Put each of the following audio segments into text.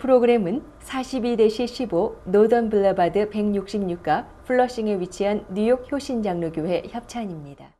프로그램은 42-15 노던 블러바드 166가 플러싱에 위치한 뉴욕 효신장로교회 협찬입니다.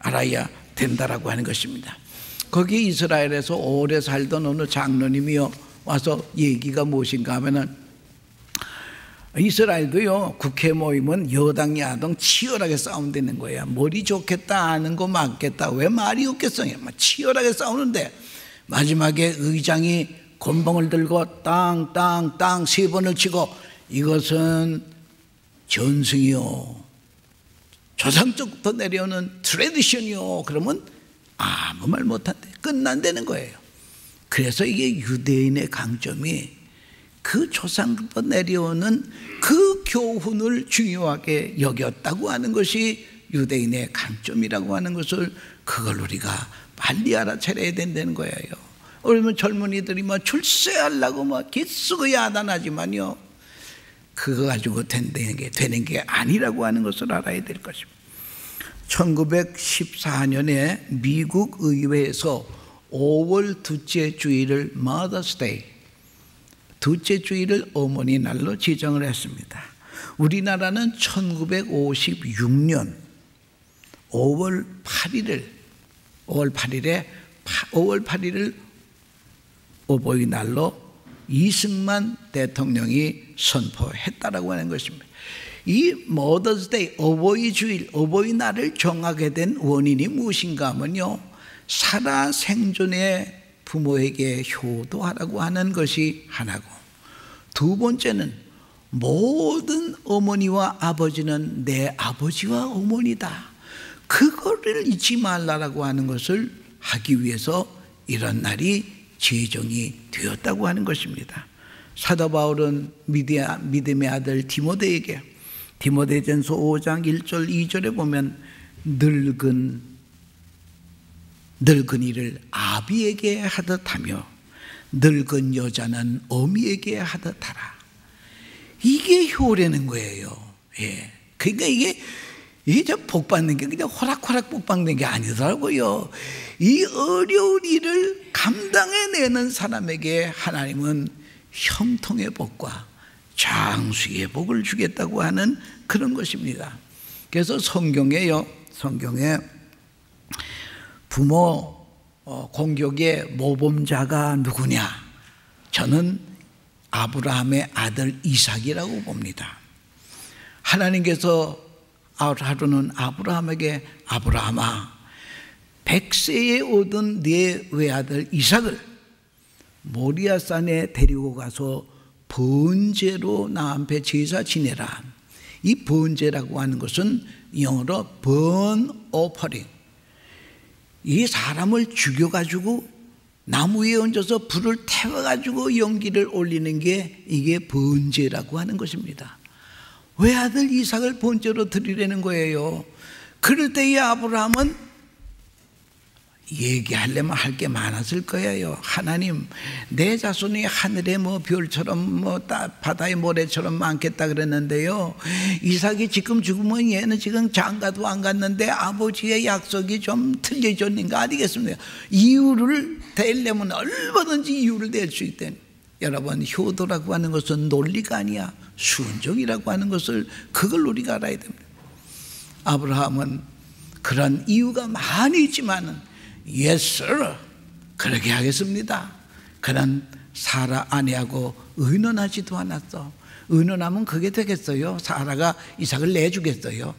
알아야 된다라고 하는 것입니다. 거기 이스라엘에서 오래 살던 어느 장로님이요 와서 얘기가 무엇인가 하면은 이스라엘도요 국회 모이면 여당 야당 치열하게 싸운다는 거야. 머리 좋겠다 하는 거 맞겠다. 왜 말이 없겠어요? 치열하게 싸우는데 마지막에 의장이 곤봉을 들고 땅땅땅 3번을 치고 이것은 전승이요 조상적부터 내려오는 트레디션이요 그러면 아무 말 못한대. 끝난다는 거예요. 그래서 이게 유대인의 강점이 그 조상부터 내려오는 그 교훈을 중요하게 여겼다고 하는 것이 유대인의 강점이라고 하는 것을 그걸 우리가 빨리 알아차려야 된다는 거예요. 그러면 젊은이들이 출세하려고 기쓰고 야단하지만요 그거 가지고 되는 게 아니라고 하는 것을 알아야 될 것입니다. 1914년에 미국 의회에서 5월 둘째 주일을 Mother's Day, 둘째 주일을 어머니 날로 지정을 했습니다. 우리나라는 1956년 5월 8일을 어버이날로 이승만 대통령이 선포했다라고 하는 것입니다. 이 Mother's Day, 어버이 주일, 어버이날을 정하게 된 원인이 무엇인가 하면요 살아 생존의 부모에게 효도하라고 하는 것이 하나고, 두 번째는 모든 어머니와 아버지는 내 아버지와 어머니다. 그거를 잊지 말라라고 하는 것을 하기 위해서 이런 날이 제정이 되었다고 하는 것입니다. 사도 바울은 믿음의 아들 디모데에게 디모데전서 5장 1절 2절에 보면 늙은이를 아비에게 하듯 하며 늙은 여자는 어미에게 하듯 하라. 이게 효라는 거예요. 예. 그러니까 이게 저 복 받는 게 그냥 호락호락 복 받는 게 아니더라고요. 이 어려운 일을 감당해내는 사람에게 하나님은 형통의 복과 장수의 복을 주겠다고 하는 그런 것입니다. 그래서 성경에 부모 공격의 모범자가 누구냐? 저는 아브라함의 아들 이삭이라고 봅니다. 하나님께서 하루는 아브라함에게 아브라함아 100세에 얻은 네 외아들 이삭을 모리아산에 데리고 가서 번제로 나 앞에 제사 지내라. 이 번제라고 하는 것은 영어로 burn offering. 이 사람을 죽여가지고 나무 위에 얹어서 불을 태워가지고 연기를 올리는 게 이게 번제라고 하는 것입니다. 외아들 이삭을 번제로 드리려는 거예요. 그럴 때에 아브라함은 얘기하려면 할 게 많았을 거예요. 하나님, 내 자손이 하늘의 별처럼 바다의 모래처럼 많겠다 그랬는데요. 이삭이 지금 죽으면 얘는 지금 장가도 안 갔는데 아버지의 약속이 좀 틀려졌는 거 아니겠습니까? 이유를 대려면 얼마든지 이유를 댈 수 있대. 여러분, 효도라고 하는 것은 논리가 아니야. 순종이라고 하는 것을 그걸 우리가 알아야 됩니다. 아브라함은 그런 이유가 많이 있지만은 Yes, sir. 그렇게 하겠습니다. 그는 사라 아내하고 의논하지도 않았어. 의논하면 그게 되겠어요? 사라가 이삭을 내주겠어요?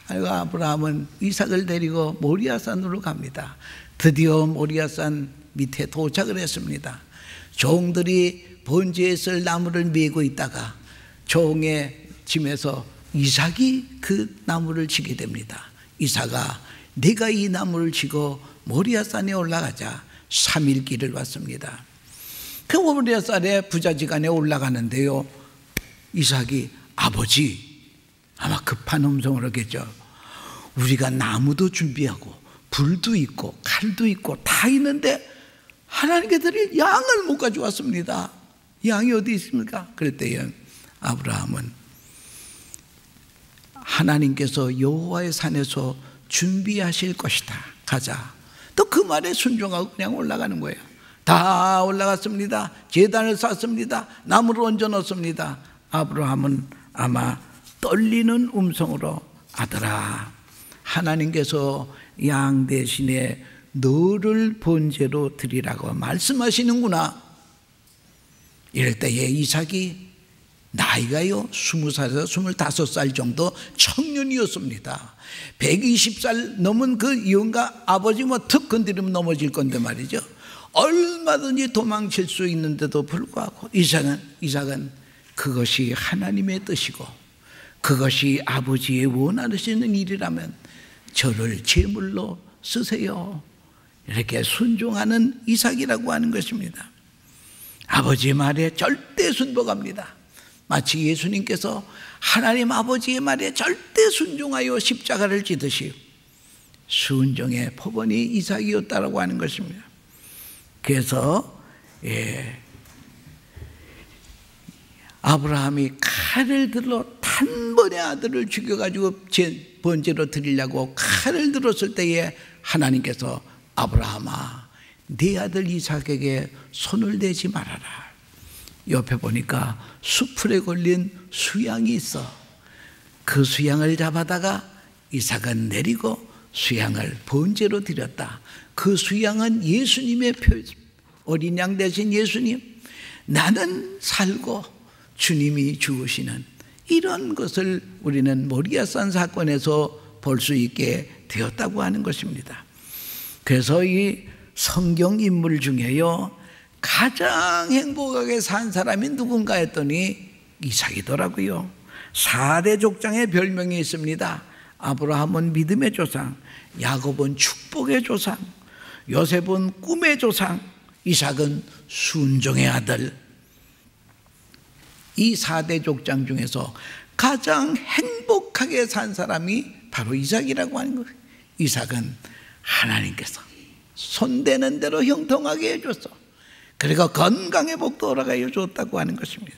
아브라함은 이삭을 데리고 모리아산으로 갑니다. 드디어 모리아산 밑에 도착을 했습니다. 종들이 번제에 쓸 나무를 메고 있다가 종의 짐에서 이삭이 그 나무를 지게 됩니다. 이삭아, 네가 이 나무를 지고 모리아산에 올라가자. 3일 길을 왔습니다. 그 모리아산에 부자지간에 올라가는데요, 이삭이 아버지, 아마 급한 음성으로 하겠죠. 우리가 나무도 준비하고 불도 있고 칼도 있고 다 있는데 하나님께 드릴 양을 못 가져왔습니다. 양이 어디 있습니까? 그럴 때에 아브라함은 하나님께서 여호와의 산에서 준비하실 것이다. 가자. 또 그 말에 순종하고 그냥 올라가는 거예요. 다 올라갔습니다. 제단을 쌓습니다. 나무를 얹어 놓습니다. 아브라함은 아마 떨리는 음성으로 아들아, 하나님께서 양 대신에 너를 번제로 드리라고 말씀하시는구나. 이럴 때에 이삭이 나이가요 20살에서 25살 정도 청년이었습니다. 120살 넘은 그 영가 아버지 툭 건드리면 넘어질 건데 말이죠. 얼마든지 도망칠 수 있는데도 불구하고 이삭은 그것이 하나님의 뜻이고 그것이 아버지의 원하시는 일이라면 저를 제물로 쓰세요. 이렇게 순종하는 이삭이라고 하는 것입니다. 아버지의 말에 절대 순복합니다. 마치 예수님께서 하나님 아버지의 말에 절대 순종하여 십자가를 지듯이 순종의 표본이 이삭이었다라고 하는 것입니다. 그래서 아브라함이 칼을 들어 단번에 아들을 죽여가지고 번제로 드리려고 칼을 들었을 때에 하나님께서 아브라함아, 네 아들 이삭에게 손을 대지 말아라. 옆에 보니까 수풀에 걸린 수양이 있어. 그 수양을 잡아다가 이삭은 내리고 수양을 번제로 드렸다. 그 수양은 예수님의 어린 양 대신 예수님, 나는 살고 주님이 죽으시는 이런 것을 우리는 모리아산 사건에서 볼 수 있게 되었다고 하는 것입니다. 그래서 이 성경 인물 중에요 가장 행복하게 산 사람이 누군가 했더니 이삭이더라고요. 4대 족장의 별명이 있습니다. 아브라함은 믿음의 조상, 야곱은 축복의 조상, 요셉은 꿈의 조상, 이삭은 순종의 아들. 이 4대 족장 중에서 가장 행복하게 산 사람이 바로 이삭이라고 하는 거예요. 이삭은 하나님께서 손대는 대로 형통하게 해줬어. 그리고 건강의 복도 허락하여 줬다고 하는 것입니다.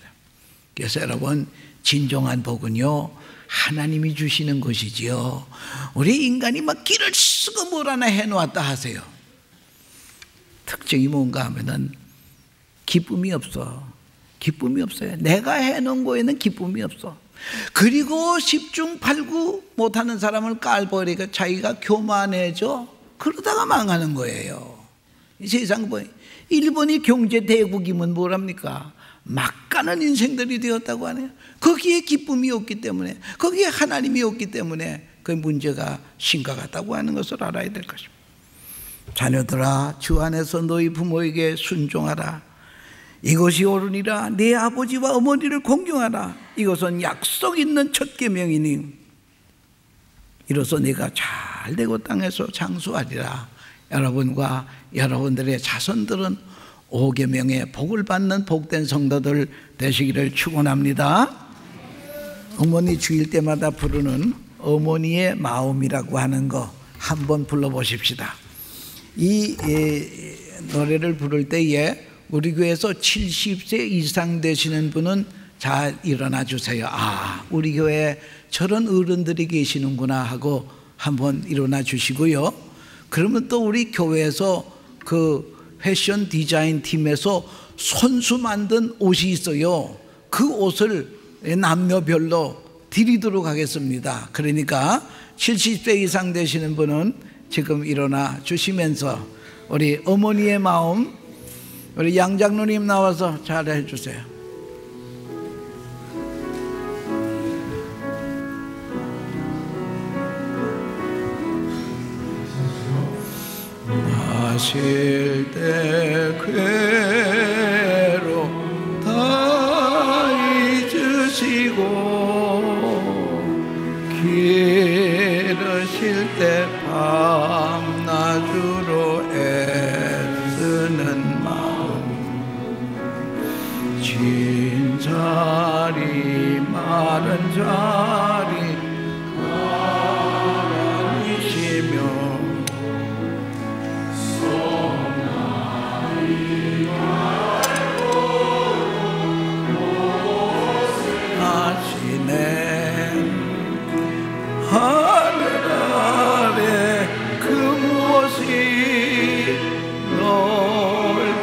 그래서 여러분, 진정한 복은요, 하나님이 주시는 것이지요. 우리 인간이 막 길을 쓰고 뭘 하나 해놓았다 하세요. 특징이 뭔가 하면은 기쁨이 없어. 기쁨이 없어요. 내가 해놓은 거에는 기쁨이 없어. 그리고 10중 8구 못하는 사람을 깔버리니까 자기가 교만해져. 그러다가 망하는 거예요. 이 세상 뭐 일본이 경제 대국이면 뭐랍니까? 막가는 인생들이 되었다고 하네요. 거기에 기쁨이 없기 때문에, 거기에 하나님이 없기 때문에 그 문제가 심각하다고 하는 것을 알아야 될 것입니다. 자녀들아, 주 안에서 너희 부모에게 순종하라. 이것이 옳으니라. 내 아버지와 어머니를 공경하라. 이것은 약속 있는 첫 계명이니 이로써 네가 잘 되고 땅에서 장수하리라. 여러분과 여러분들의 자손들은 5계명의 복을 받는 복된 성도들 되시기를 축원합니다. 어머니 주일 때마다 부르는 어머니의 마음이라고 하는 거 한번 불러보십시다. 이 노래를 부를 때에 우리 교회에서 70세 이상 되시는 분은 잘 일어나 주세요. 아, 우리 교회에 저런 어른들이 계시는구나 하고 한번 일어나 주시고요. 그러면 또 우리 교회에서 그 패션 디자인 팀에서 손수 만든 옷이 있어요. 그 옷을 남녀별로 드리도록 하겠습니다. 그러니까 70세 이상 되시는 분은 지금 일어나 주시면서 우리 어머니의 마음, 우리 양 장로님 나와서 잘 해주세요. 마실 때 괴롭다 잊으시고 기르실 때 밤낮으로 애쓰는 마음 진 자리 마른 자리 하나님이시며 하늘 아래 그 무엇이 넓다리요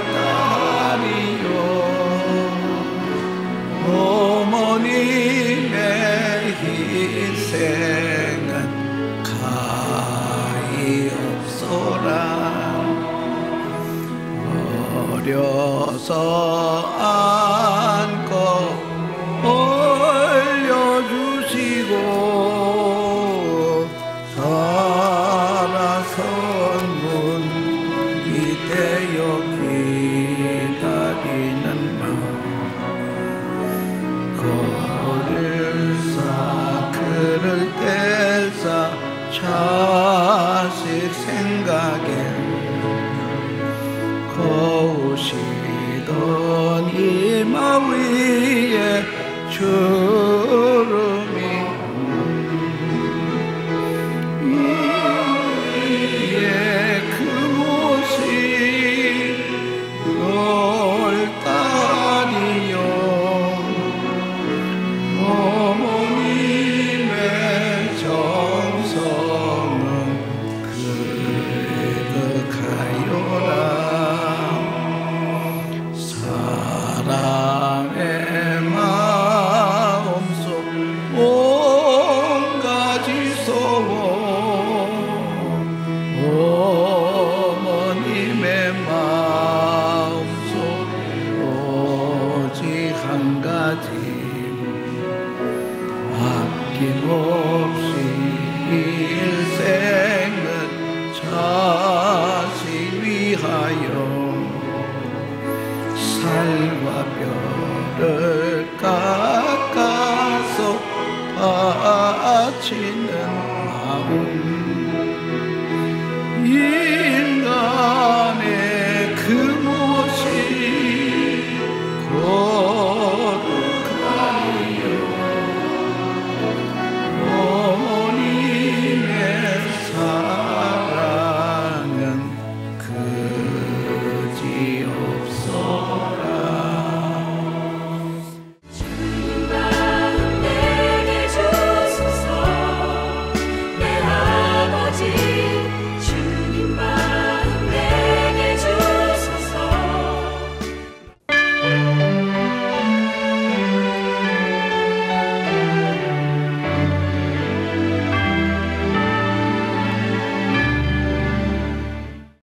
어머님의 희생은 가히 없소라 어려서 안고 올려주시고 살아선 문 기대어 기다리는 마음 거를 쌓 그를 뗄사 자식 생각에 거우시던 이마 위에 주름이 위에 그 못이 넓다리요 어머님의 정성은 그득하여라 사랑의 마음속 온 가지 소원 어머님의 마음속 오직 한 가지 아낌없이 일생은 자식 위하여 살과 뼈를 까